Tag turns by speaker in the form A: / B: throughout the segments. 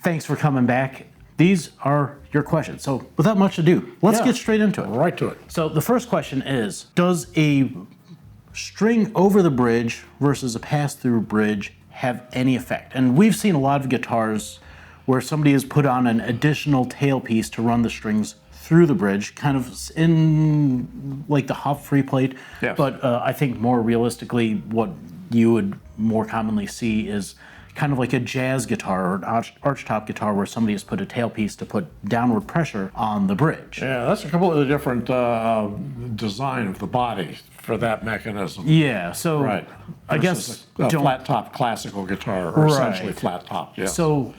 A: thanks for coming back. These are your questions. So without much ado, let's get straight into it.
B: Right to it.
A: So the first question is, does a string over the bridge versus a pass-through bridge have any effect? And we've seen a lot of guitars where somebody has put on an additional tailpiece to run the strings through the bridge, kind of in like the Huff-free plate.
B: Yes.
A: But I think more realistically, what you would more commonly see is kind of like a jazz guitar or an archtop guitar where somebody has put a tailpiece to put downward pressure on the bridge.
B: Yeah, that's a completely different design of the body for that mechanism.
A: Yeah, so
B: Right.
A: I guess
B: a flat top classical guitar, or essentially flat top. Yeah.
A: So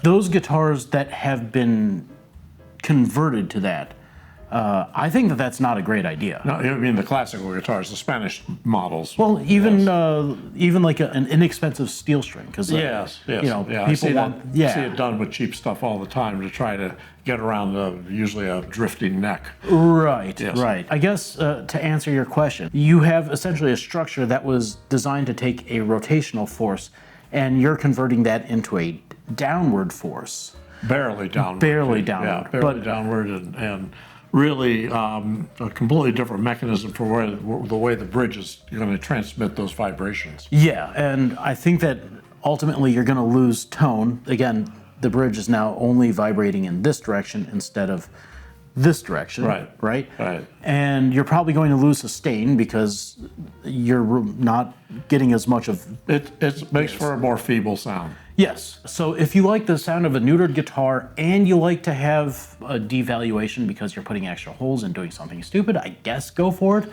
A: those guitars that have been converted to that, I think that that's not a great idea.
B: No, I mean the classical guitars, the Spanish models.
A: Well, even like an inexpensive steel string, because
B: yes,
A: you know,
B: yeah.
A: people
B: I see it done with cheap stuff all the time to try to get around usually a drifting neck.
A: Right,
B: Yes.
A: right. I guess to answer your question, you have essentially a structure that was designed to take a rotational force, and you're converting that into a downward force.
B: Barely downward.
A: Barely downward.
B: Yeah, barely downward, and really a completely different mechanism for the way the bridge is going to transmit those vibrations.
A: Yeah, and I think that ultimately you're going to lose tone. Again, the bridge is now only vibrating in this direction instead of this direction. Right. And you're probably going to lose sustain because you're not getting as much of
B: it makes for a more feeble sound.
A: Yes. So if you like the sound of a neutered guitar and you like to have a devaluation because you're putting extra holes and doing something stupid, I guess go for it.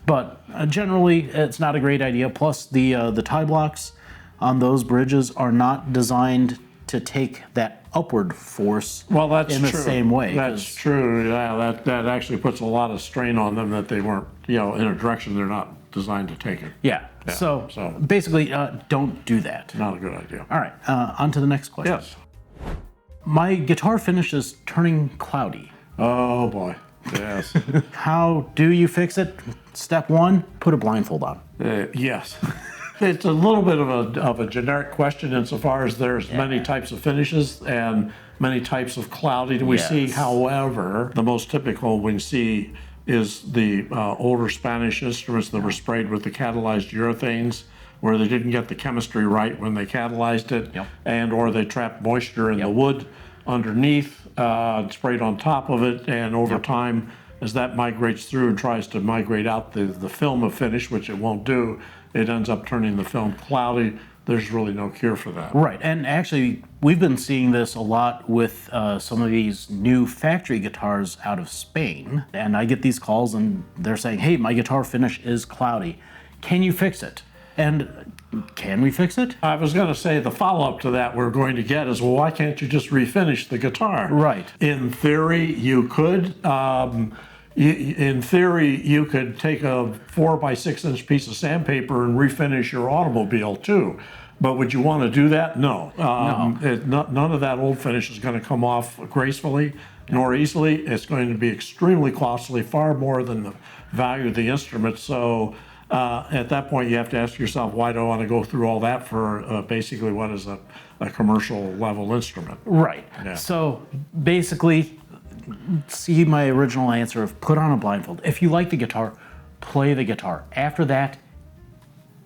A: But generally, it's not a great idea. Plus, the tie blocks on those bridges are not designed to take that upward force in the same way.
B: That's true. Yeah, that actually puts a lot of strain on them that they weren't, in a direction they're not designed to take it.
A: Yeah. So basically, don't do that.
B: Not a good idea.
A: All right, on to the next question.
B: Yes.
A: My guitar finish is turning cloudy.
B: Oh boy. Yes.
A: How do you fix it? Step one, put a blindfold on.
B: Yes. It's a little bit of a generic question insofar as there's many types of finishes and many types of cloudy we see. However, the most typical we see is the older Spanish instruments that were sprayed with the catalyzed urethanes, where they didn't get the chemistry right when they catalyzed it, and or they trapped moisture in the wood underneath, sprayed on top of it, and over time, as that migrates through and tries to migrate out the film of finish, which it won't do, it ends up turning the film cloudy. There's really no cure for that.
A: Right, and actually, we've been seeing this a lot with some of these new factory guitars out of Spain, and I get these calls and they're saying, hey, my guitar finish is cloudy. Can you fix it? And can we fix it?
B: I was going to say the follow-up to that we're going to get is, well, why can't you just refinish the guitar?
A: Right.
B: In theory, you could. In theory, you could take a 4 by 6 inch piece of sandpaper and refinish your automobile too. But would you want to do that? No. None of that old finish is going to come off gracefully nor easily. It's going to be extremely costly, far more than the value of the instrument. So at that point, you have to ask yourself, why do I want to go through all that for basically what is a commercial level instrument?
A: Right.
B: Yeah.
A: So basically, see my original answer of put on a blindfold. If you like the guitar, play the guitar. After that,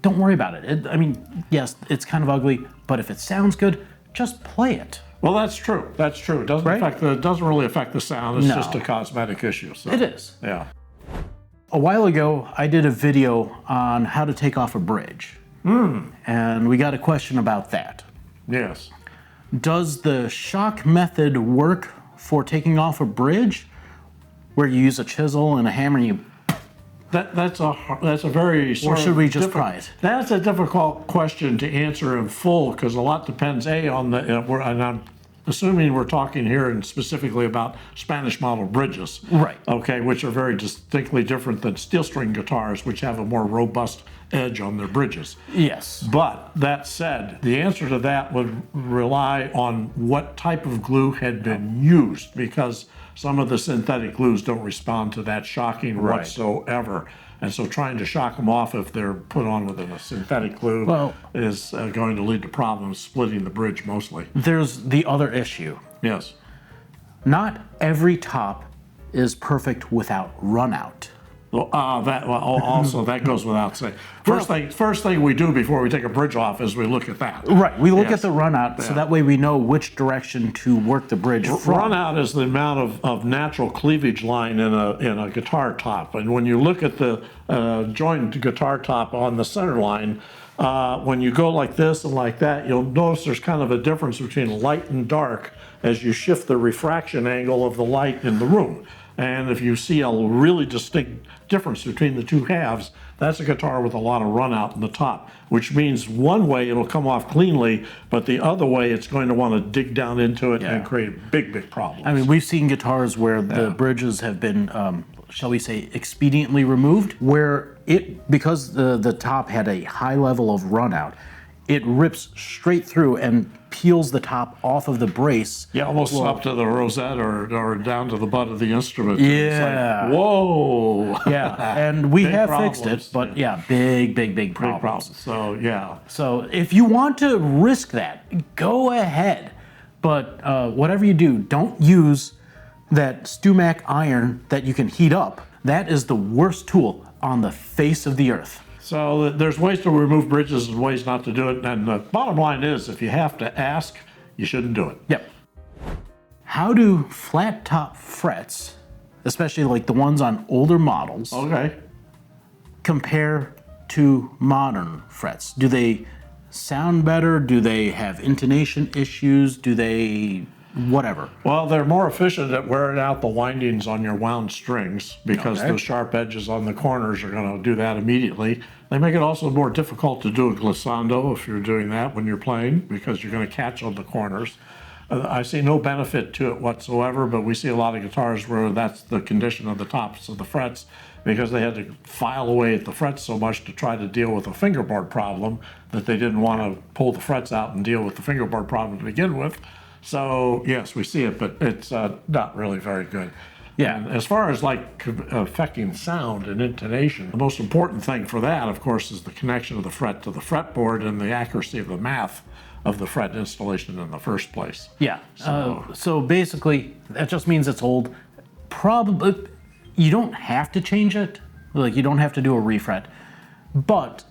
A: don't worry about it. I mean, yes, it's kind of ugly, but if it sounds good, just play it.
B: Well, that's true. That's true. It doesn't really affect the sound. It's just a cosmetic issue. So.
A: It is.
B: Yeah.
A: A while ago, I did a video on how to take off a bridge. And we got a question about that.
B: Yes.
A: Does the shock method work for taking off a bridge, where you use a chisel and a hammer and you...
B: That's a very...
A: Or should we just try it?
B: That's a difficult question to answer in full, because a lot depends, on the... and I'm assuming we're talking here and specifically about Spanish model bridges.
A: Right.
B: Okay, which are very distinctly different than steel string guitars, which have a more robust edge on their bridges.
A: Yes.
B: But that said, the answer to that would rely on what type of glue had been used, because some of the synthetic glues don't respond to that shocking whatsoever. And so trying to shock them off if they're put on with a synthetic glue is going to lead to problems splitting the bridge mostly.
A: There's the other issue.
B: Yes.
A: Not every top is perfect without runout.
B: Also, that goes without saying. First thing we do before we take a bridge off is we look at that.
A: Right, we look at the runout, so that way we know which direction to work the bridge from.
B: Runout is the amount of natural cleavage line in a guitar top. And when you look at the joined guitar top on the center line, when you go like this and like that, you'll notice there's kind of a difference between light and dark as you shift the refraction angle of the light in the room. And if you see a really distinct difference between the two halves, that's a guitar with a lot of runout in the top, which means one way it'll come off cleanly, but the other way it's going to want to dig down into it and create big problems.
A: I mean, we've seen guitars where the bridges have been, shall we say, expediently removed, where because the top had a high level of runout, it rips straight through and peels the top off of the brace.
B: Yeah, almost up to the rosette or down to the butt of the instrument.
A: Yeah.
B: It's like, whoa.
A: Yeah, and we have
B: problems.
A: fixed it, but yeah, big problems.
B: Big problems. So, yeah.
A: So if you want to risk that, go ahead. But whatever you do, don't use that Stumac iron that you can heat up. That is the worst tool on the face of the earth.
B: So there's ways to remove bridges and ways not to do it. And the bottom line is, if you have to ask, you shouldn't do it.
A: Yep. How do flat top frets, especially like the ones on older models, compare to modern frets? Do they sound better? Do they have intonation issues? Do they whatever?
B: Well, they're more efficient at wearing out the windings on your wound strings because the sharp edges on the corners are going to do that immediately. They make it also more difficult to do a glissando if you're doing that when you're playing because you're going to catch on the corners. I see no benefit to it whatsoever, but we see a lot of guitars where that's the condition of the tops of the frets because they had to file away at the frets so much to try to deal with a fingerboard problem that they didn't want to pull the frets out and deal with the fingerboard problem to begin with. So yes, we see it, but it's not really very good.
A: Yeah.
B: And as far as like affecting sound and intonation, the most important thing for that, of course, is the connection of the fret to the fretboard and the accuracy of the math of the fret installation in the first place.
A: Yeah. So basically, that just means it's old. Probably, you don't have to change it. Like you don't have to do a refret, but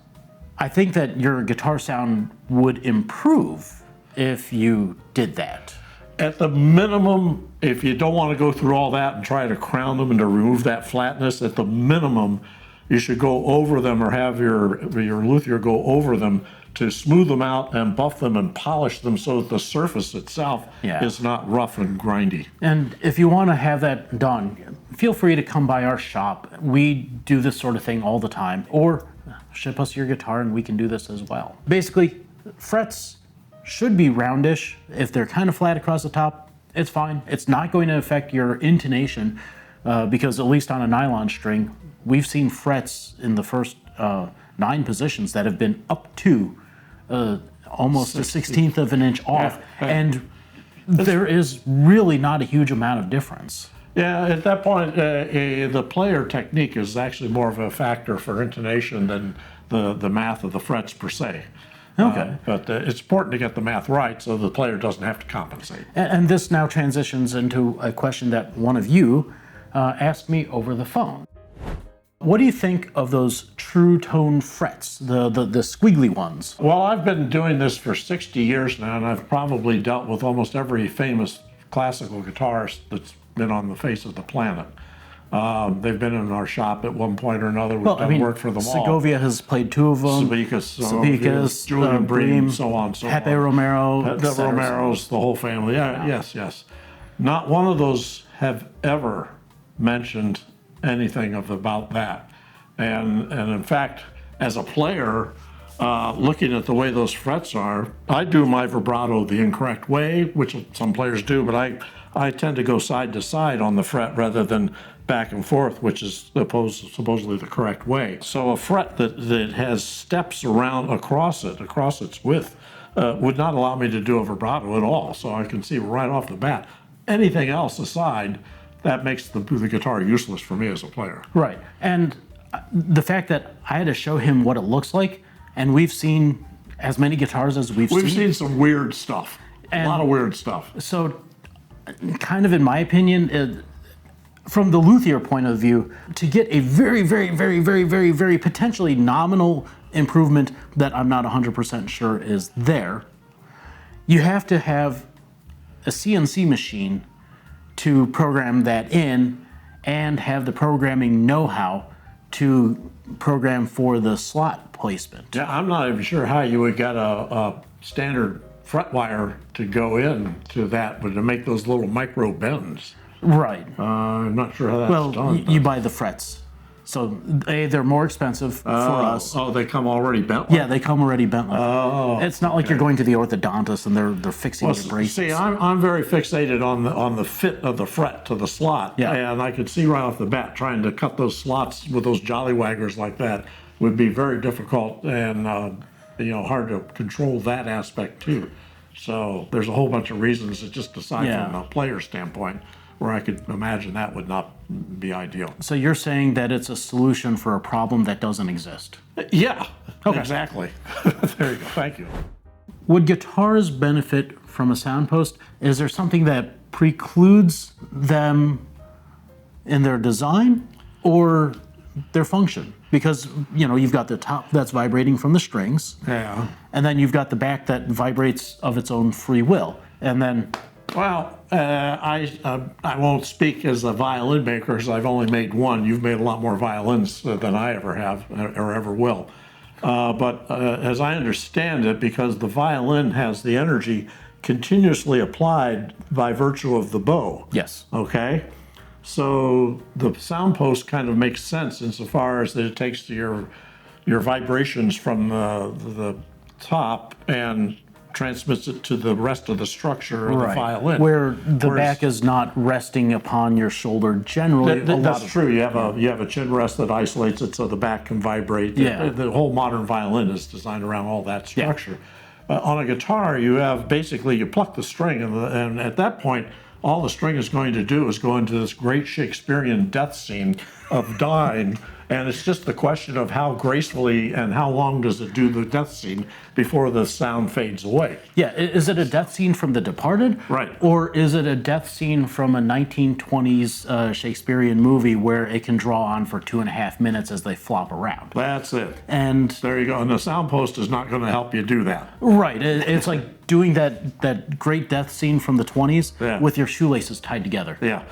A: I think that your guitar sound would improve if you did that.
B: At the minimum, if you don't want to go through all that and try to crown them and to remove that flatness, at the minimum, you should go over them or have your luthier go over them to smooth them out and buff them and polish them so that the surface itself is not rough and grindy.
A: And if you want to have that done, feel free to come by our shop. We do this sort of thing all the time. Or ship us your guitar and we can do this as well. Basically, frets should be roundish. If they're kind of flat across the top, it's fine. It's not going to affect your intonation because at least on a nylon string, we've seen frets in the first 9 positions that have been up to almost a 16th of an inch off. And there is really not a huge amount of difference.
B: Yeah, at that point, the player technique is actually more of a factor for intonation than the math of the frets per se.
A: Okay.
B: But it's important to get the math right so the player doesn't have to compensate.
A: And this now transitions into a question that one of you asked me over the phone. What do you think of those true tone frets, the squiggly ones?
B: Well, I've been doing this for 60 years now, and I've probably dealt with almost every famous classical guitarist that's been on the face of the planet. They've been in our shop at one point or another. We've done work for them all.
A: Segovia has played 2 of them.
B: Sabicas, Julian Brune, so on, so
A: Pepe
B: on.
A: Romero.
B: The Romeros, the whole family. Yes. Not one of those have ever mentioned anything about that. And in fact, as a player, looking at the way those frets are, I do my vibrato the incorrect way, which some players do, but I tend to go side to side on the fret rather than back and forth, which is supposedly the correct way. So a fret that has steps across its width, would not allow me to do a vibrato at all. So I can see right off the bat. Anything else aside, that makes the guitar useless for me as a player.
A: Right. And the fact that I had to show him what it looks like, and we've seen as many guitars as we've
B: seen some weird stuff. A lot of weird stuff.
A: So, kind of in my opinion, from the luthier point of view, to get a very, very, very, very, very, very potentially nominal improvement that I'm not 100% sure is there, you have to have a CNC machine to program that in and have the programming know-how to program for the slot placement.
B: Yeah, I'm not even sure how you would get a standard fret wire to go in to that, but to make those little micro bends.
A: Right.
B: I'm not sure how that's done.
A: Well, you buy the frets. So they're more expensive for us.
B: Oh, they come already bent?
A: Yeah, they come already bent.
B: Oh,
A: it's not like you're going to the orthodontist and they're fixing your braces.
B: See, I'm very fixated on the fit of the fret to the slot.
A: Yeah.
B: And I could see right off the bat trying to cut those slots with those jollywaggers like that would be very difficult and hard to control that aspect too. So there's a whole bunch of reasons that just aside from a player standpoint where I could imagine that would not be ideal.
A: So you're saying that it's a solution for a problem that doesn't exist?
B: Yeah,
A: okay.
B: Exactly. There you go, thank you.
A: Would guitars benefit from a sound post? Is there something that precludes them in their design or their function? Because, you've got the top that's vibrating from the strings.
B: Yeah.
A: And then you've got the back that vibrates of its own free will. And then...
B: Well, I won't speak as a violin maker because I've only made one. You've made a lot more violins than I ever have or ever will. But as I understand it, because the violin has the energy continuously applied by virtue of the bow.
A: Yes.
B: Okay? So the sound post kind of makes sense insofar as that it takes your vibrations from the top and transmits it to the rest of the structure of the violin.
A: Where the back is not resting upon your shoulder generally.
B: That's true. You have a chin rest that isolates it so the back can vibrate.
A: Yeah.
B: The whole modern violin is designed around all that structure. Yeah. On a guitar, you pluck the string, and at that point, all the string is going to do is go into this great Shakespearean death scene of dying. And it's just the question of how gracefully and how long does it do the death scene before the sound fades away.
A: Yeah, is it a death scene from The Departed?
B: Right.
A: Or is it a death scene from a 1920s Shakespearean movie where it can draw on for 2.5 minutes as they flop around?
B: That's it.
A: And
B: there you go. And the sound post is not going to help you do that.
A: Right. It's like doing that great death scene from the 20s with your shoelaces tied together.
B: Yeah.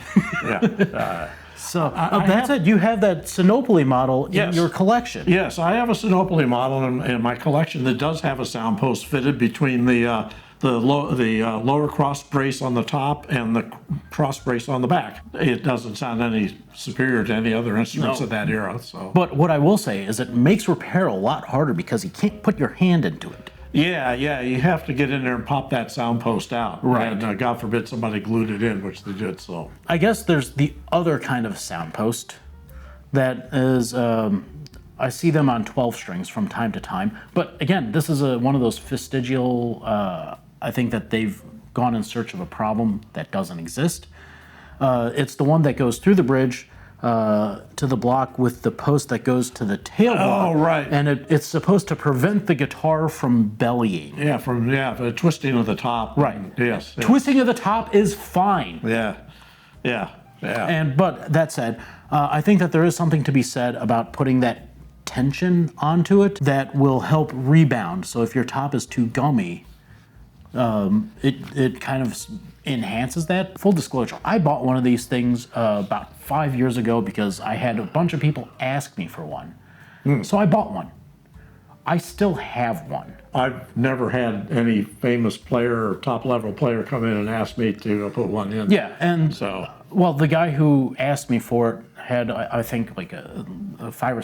B: Yeah.
A: So that's it. You have that Sinopoli model in your collection.
B: Yes, I have a Sinopoli model in my collection that does have a sound post fitted between the lower cross brace on the top and the cross brace on the back. It doesn't sound any superior to any other instruments of that era. So.
A: But what I will say is it makes repair a lot harder because you can't put your hand into it.
B: Yeah, you have to get in there and pop that sound post out.
A: Right.
B: And God forbid somebody glued it in, which they did, so.
A: I guess there's the other kind of sound post that is, I see them on 12 strings from time to time. But again, this is one of those vestigial, I think that they've gone in search of a problem that doesn't exist. It's the one that goes through the bridge, to the block with the post that goes to the tail block.
B: Oh, right.
A: And it's supposed to prevent the guitar from bellying.
B: Yeah, the twisting of the top.
A: Right.
B: Yes.
A: Twisting of the top is fine.
B: Yeah.
A: But that said, I think that there is something to be said about putting that tension onto it that will help rebound. So if your top is too gummy, it kind of enhances that. Full disclosure, I bought one of these things about 5 years ago because I had a bunch of people ask me for one. So I bought one. I still have one.
B: I've never had any famous player or top level player come in and ask me to put one in.
A: Yeah, and well, the guy who asked me for it had, I think, like a $500 or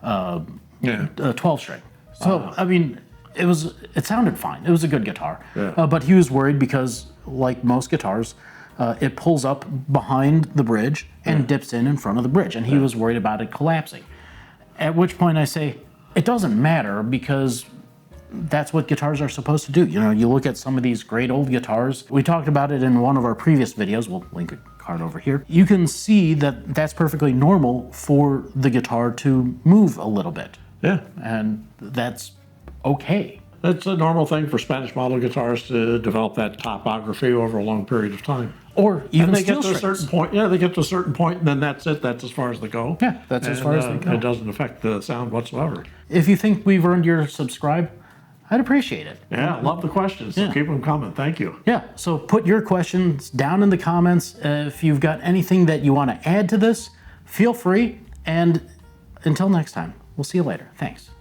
A: $600 12 string. So I mean, it sounded fine. It was a good guitar.
B: Yeah.
A: But he was worried because, like most guitars, it pulls up behind the bridge and dips in front of the bridge, and he was worried about it collapsing. At which point I say, it doesn't matter because that's what guitars are supposed to do. You know, you look at some of these great old guitars. We talked about it in one of our previous videos. We'll link a card over here, you can see that that's perfectly normal for the guitar to move a little bit.
B: Yeah.
A: And that's okay.
B: It's a normal thing for Spanish model guitars to develop that topography over a long period of time.
A: Or even
B: and they
A: steel
B: get to a
A: strings.
B: certain point. Yeah, they get to a certain point, and then that's it. That's as far as they go.
A: Yeah, that's as far as they go.
B: It doesn't affect the sound whatsoever.
A: If you think we've earned your subscribe, I'd appreciate it.
B: Yeah, love the questions. So keep them coming. Thank you.
A: Yeah, so put your questions down in the comments. If you've got anything that you want to add to this, feel free. And until next time, we'll see you later. Thanks.